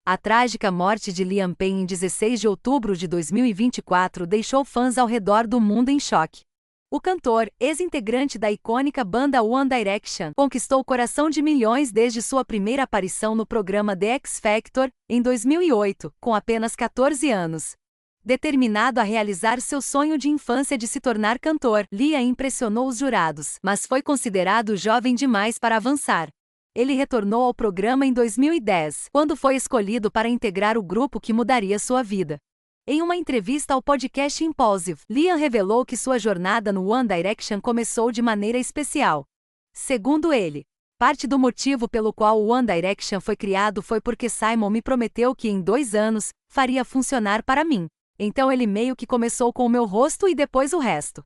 A trágica morte de Liam Payne em 16 de outubro de 2024 deixou fãs ao redor do mundo em choque. O cantor, ex-integrante da icônica banda One Direction, conquistou o coração de milhões desde sua primeira aparição no programa The X Factor, em 2008, com apenas 14 anos. Determinado a realizar seu sonho de infância de se tornar cantor, Liam impressionou os jurados, mas foi considerado jovem demais para avançar. Ele retornou ao programa em 2010, quando foi escolhido para integrar o grupo que mudaria sua vida. Em uma entrevista ao podcast Impulsive, Liam revelou que sua jornada no One Direction começou de maneira especial. Segundo ele, parte do motivo pelo qual o One Direction foi criado foi porque Simon me prometeu que em 2 anos, faria funcionar para mim. Então ele meio que começou com o meu rosto e depois o resto.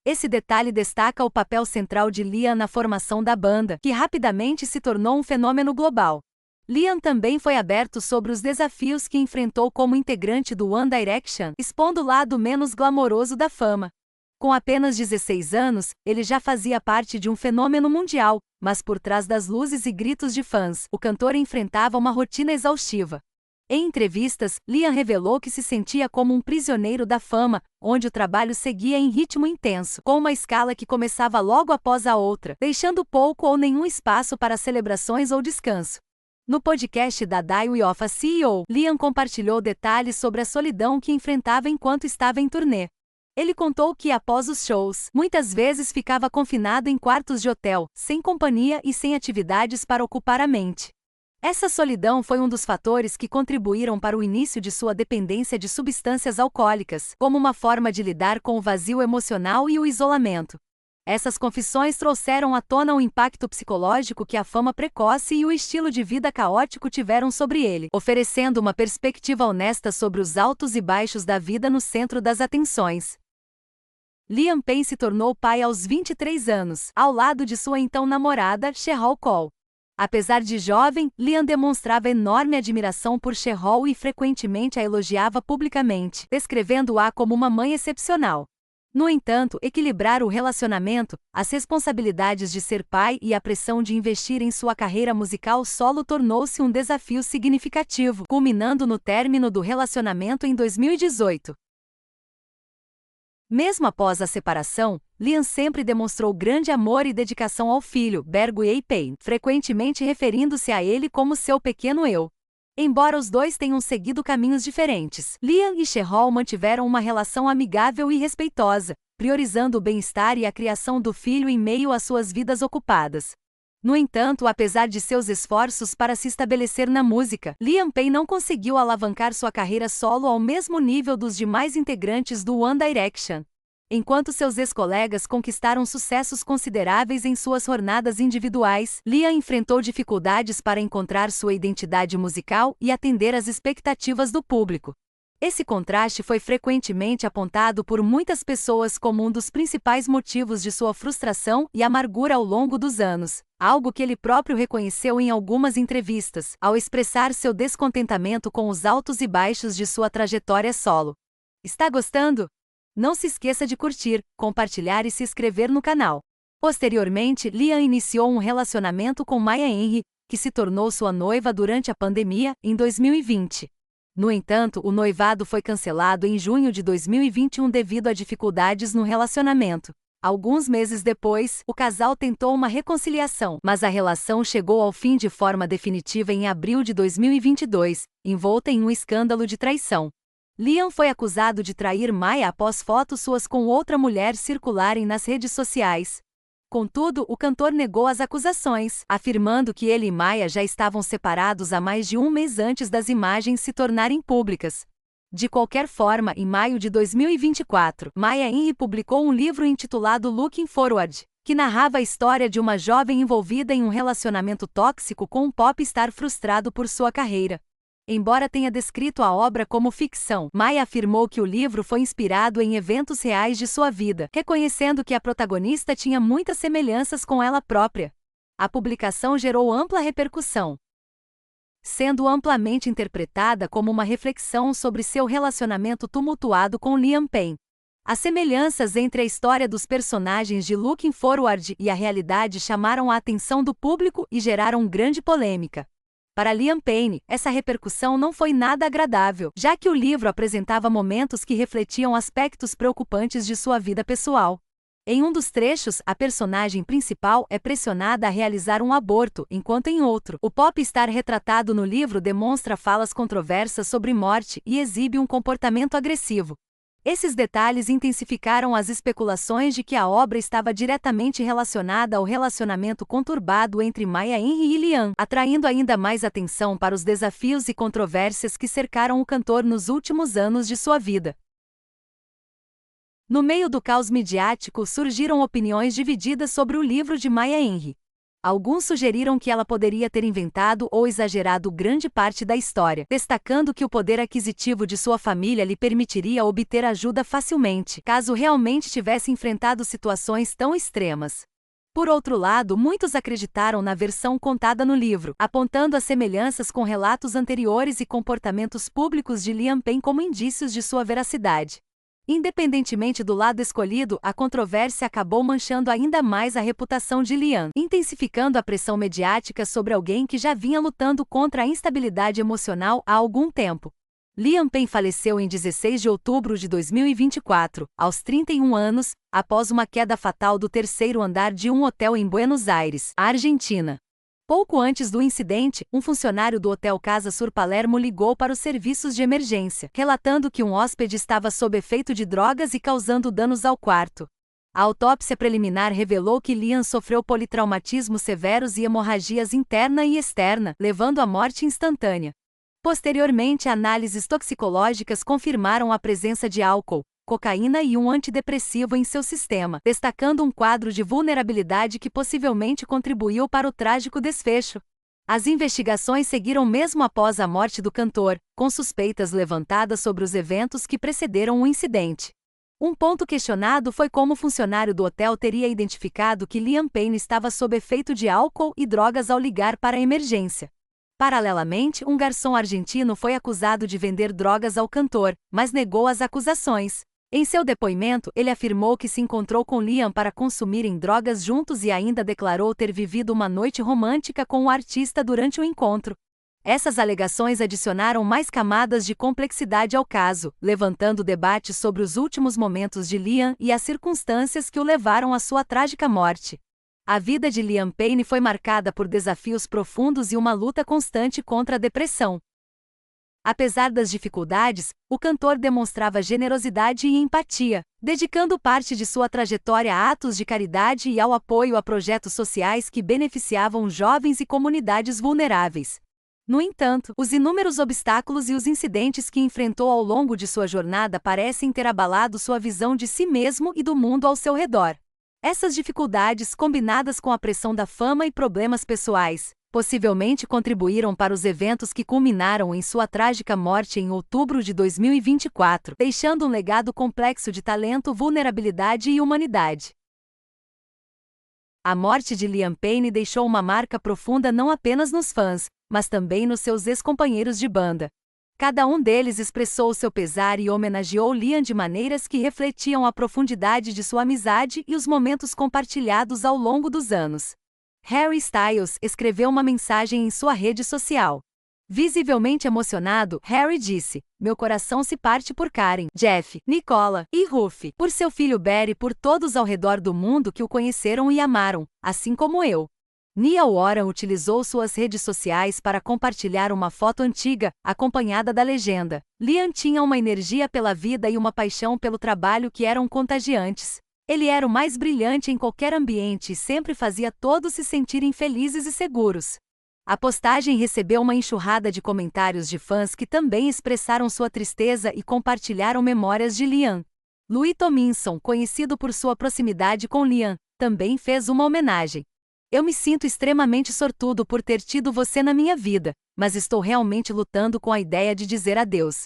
Esse detalhe destaca o papel central de Liam na formação da banda, que rapidamente se tornou um fenômeno global. Liam também foi aberto sobre os desafios que enfrentou como integrante do One Direction, expondo o lado menos glamouroso da fama. Com apenas 16 anos, ele já fazia parte de um fenômeno mundial, mas por trás das luzes e gritos de fãs, o cantor enfrentava uma rotina exaustiva. Em entrevistas, Liam revelou que se sentia como um prisioneiro da fama, onde o trabalho seguia em ritmo intenso, com uma escala que começava logo após a outra, deixando pouco ou nenhum espaço para celebrações ou descanso. No podcast da Diary of a CEO, Liam compartilhou detalhes sobre a solidão que enfrentava enquanto estava em turnê. Ele contou que, após os shows, muitas vezes ficava confinado em quartos de hotel, sem companhia e sem atividades para ocupar a mente. Essa solidão foi um dos fatores que contribuíram para o início de sua dependência de substâncias alcoólicas, como uma forma de lidar com o vazio emocional e o isolamento. Essas confissões trouxeram à tona o impacto psicológico que a fama precoce e o estilo de vida caótico tiveram sobre ele, oferecendo uma perspectiva honesta sobre os altos e baixos da vida no centro das atenções. Liam Payne se tornou pai aos 23 anos, ao lado de sua então namorada, Cheryl Cole. Apesar de jovem, Liam demonstrava enorme admiração por Cheryl e frequentemente a elogiava publicamente, descrevendo-a como uma mãe excepcional. No entanto, equilibrar o relacionamento, as responsabilidades de ser pai e a pressão de investir em sua carreira musical solo tornou-se um desafio significativo, culminando no término do relacionamento em 2018. Mesmo após a separação, Liam sempre demonstrou grande amor e dedicação ao filho, Bergwijn Payne, frequentemente referindo-se a ele como seu pequeno eu. Embora os dois tenham seguido caminhos diferentes, Liam e Cheryl mantiveram uma relação amigável e respeitosa, priorizando o bem-estar e a criação do filho em meio às suas vidas ocupadas. No entanto, apesar de seus esforços para se estabelecer na música, Liam Payne não conseguiu alavancar sua carreira solo ao mesmo nível dos demais integrantes do One Direction. Enquanto seus ex-colegas conquistaram sucessos consideráveis em suas jornadas individuais, Liam enfrentou dificuldades para encontrar sua identidade musical e atender às expectativas do público. Esse contraste foi frequentemente apontado por muitas pessoas como um dos principais motivos de sua frustração e amargura ao longo dos anos, algo que ele próprio reconheceu em algumas entrevistas, ao expressar seu descontentamento com os altos e baixos de sua trajetória solo. Está gostando? Não se esqueça de curtir, compartilhar e se inscrever no canal. Posteriormente, Liam iniciou um relacionamento com Maya Henry, que se tornou sua noiva durante a pandemia, em 2020. No entanto, o noivado foi cancelado em junho de 2021 devido a dificuldades no relacionamento. Alguns meses depois, o casal tentou uma reconciliação, mas a relação chegou ao fim de forma definitiva em abril de 2022, envolta em um escândalo de traição. Liam foi acusado de trair Maya após fotos suas com outra mulher circularem nas redes sociais. Contudo, o cantor negou as acusações, afirmando que ele e Maya já estavam separados há mais de um mês antes das imagens se tornarem públicas. De qualquer forma, em maio de 2024, Maya Henry publicou um livro intitulado Looking Forward, que narrava a história de uma jovem envolvida em um relacionamento tóxico com um popstar frustrado por sua carreira. Embora tenha descrito a obra como ficção, Maya afirmou que o livro foi inspirado em eventos reais de sua vida, reconhecendo que a protagonista tinha muitas semelhanças com ela própria. A publicação gerou ampla repercussão, sendo amplamente interpretada como uma reflexão sobre seu relacionamento tumultuado com Liam Payne. As semelhanças entre a história dos personagens de Looking Forward e a realidade chamaram a atenção do público e geraram grande polêmica. Para Liam Payne, essa repercussão não foi nada agradável, já que o livro apresentava momentos que refletiam aspectos preocupantes de sua vida pessoal. Em um dos trechos, a personagem principal é pressionada a realizar um aborto, enquanto em outro, o popstar retratado no livro demonstra falas controversas sobre morte e exibe um comportamento agressivo. Esses detalhes intensificaram as especulações de que a obra estava diretamente relacionada ao relacionamento conturbado entre Maya Angelou e Liam, atraindo ainda mais atenção para os desafios e controvérsias que cercaram o cantor nos últimos anos de sua vida. No meio do caos midiático surgiram opiniões divididas sobre o livro de Maya Angelou. Alguns sugeriram que ela poderia ter inventado ou exagerado grande parte da história, destacando que o poder aquisitivo de sua família lhe permitiria obter ajuda facilmente, caso realmente tivesse enfrentado situações tão extremas. Por outro lado, muitos acreditaram na versão contada no livro, apontando as semelhanças com relatos anteriores e comportamentos públicos de Liam Payne como indícios de sua veracidade. Independentemente do lado escolhido, a controvérsia acabou manchando ainda mais a reputação de Liam, intensificando a pressão mediática sobre alguém que já vinha lutando contra a instabilidade emocional há algum tempo. Liam Payne faleceu em 16 de outubro de 2024, aos 31 anos, após uma queda fatal do terceiro andar de um hotel em Buenos Aires, Argentina. Pouco antes do incidente, um funcionário do Hotel Casa Sur Palermo ligou para os serviços de emergência, relatando que um hóspede estava sob efeito de drogas e causando danos ao quarto. A autópsia preliminar revelou que Liam sofreu politraumatismos severos e hemorragias interna e externa, levando à morte instantânea. Posteriormente, análises toxicológicas confirmaram a presença de álcool, cocaína e um antidepressivo em seu sistema, destacando um quadro de vulnerabilidade que possivelmente contribuiu para o trágico desfecho. As investigações seguiram mesmo após a morte do cantor, com suspeitas levantadas sobre os eventos que precederam o incidente. Um ponto questionado foi como o funcionário do hotel teria identificado que Liam Payne estava sob efeito de álcool e drogas ao ligar para a emergência. Paralelamente, um garçom argentino foi acusado de vender drogas ao cantor, mas negou as acusações. Em seu depoimento, ele afirmou que se encontrou com Liam para consumirem drogas juntos e ainda declarou ter vivido uma noite romântica com o artista durante o encontro. Essas alegações adicionaram mais camadas de complexidade ao caso, levantando debates sobre os últimos momentos de Liam e as circunstâncias que o levaram à sua trágica morte. A vida de Liam Payne foi marcada por desafios profundos e uma luta constante contra a depressão. Apesar das dificuldades, o cantor demonstrava generosidade e empatia, dedicando parte de sua trajetória a atos de caridade e ao apoio a projetos sociais que beneficiavam jovens e comunidades vulneráveis. No entanto, os inúmeros obstáculos e os incidentes que enfrentou ao longo de sua jornada parecem ter abalado sua visão de si mesmo e do mundo ao seu redor. Essas dificuldades, combinadas com a pressão da fama e problemas pessoais, possivelmente contribuíram para os eventos que culminaram em sua trágica morte em outubro de 2024, deixando um legado complexo de talento, vulnerabilidade e humanidade. A morte de Liam Payne deixou uma marca profunda não apenas nos fãs, mas também nos seus ex-companheiros de banda. Cada um deles expressou seu pesar e homenageou Liam de maneiras que refletiam a profundidade de sua amizade e os momentos compartilhados ao longo dos anos. Harry Styles escreveu uma mensagem em sua rede social. Visivelmente emocionado, Harry disse: "Meu coração se parte por Karen, Jeff, Nicola e Ruff, por seu filho Barry e por todos ao redor do mundo que o conheceram e amaram, assim como eu." Niall Horan utilizou suas redes sociais para compartilhar uma foto antiga, acompanhada da legenda: "Liam tinha uma energia pela vida e uma paixão pelo trabalho que eram contagiantes. Ele era o mais brilhante em qualquer ambiente e sempre fazia todos se sentirem felizes e seguros." A postagem recebeu uma enxurrada de comentários de fãs que também expressaram sua tristeza e compartilharam memórias de Liam. Louis Tomlinson, conhecido por sua proximidade com Liam, também fez uma homenagem. "Eu me sinto extremamente sortudo por ter tido você na minha vida, mas estou realmente lutando com a ideia de dizer adeus.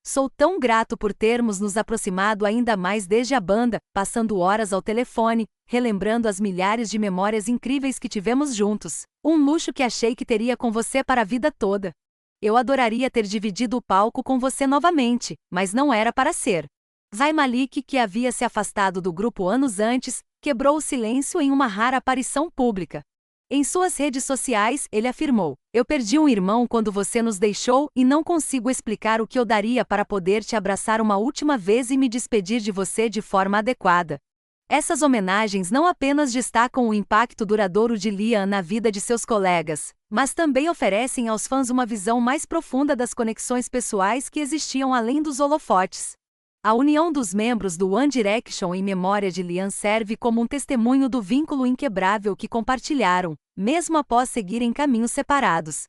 Sou tão grato por termos nos aproximado ainda mais desde a banda, passando horas ao telefone, relembrando as milhares de memórias incríveis que tivemos juntos. Um luxo que achei que teria com você para a vida toda. Eu adoraria ter dividido o palco com você novamente, mas não era para ser." Zayn Malik, que havia se afastado do grupo anos antes, quebrou o silêncio em uma rara aparição pública. Em suas redes sociais, ele afirmou: "Eu perdi um irmão quando você nos deixou e não consigo explicar o que eu daria para poder te abraçar uma última vez e me despedir de você de forma adequada." Essas homenagens não apenas destacam o impacto duradouro de Liam na vida de seus colegas, mas também oferecem aos fãs uma visão mais profunda das conexões pessoais que existiam além dos holofotes. A união dos membros do One Direction em memória de Liam serve como um testemunho do vínculo inquebrável que compartilharam, mesmo após seguirem caminhos separados.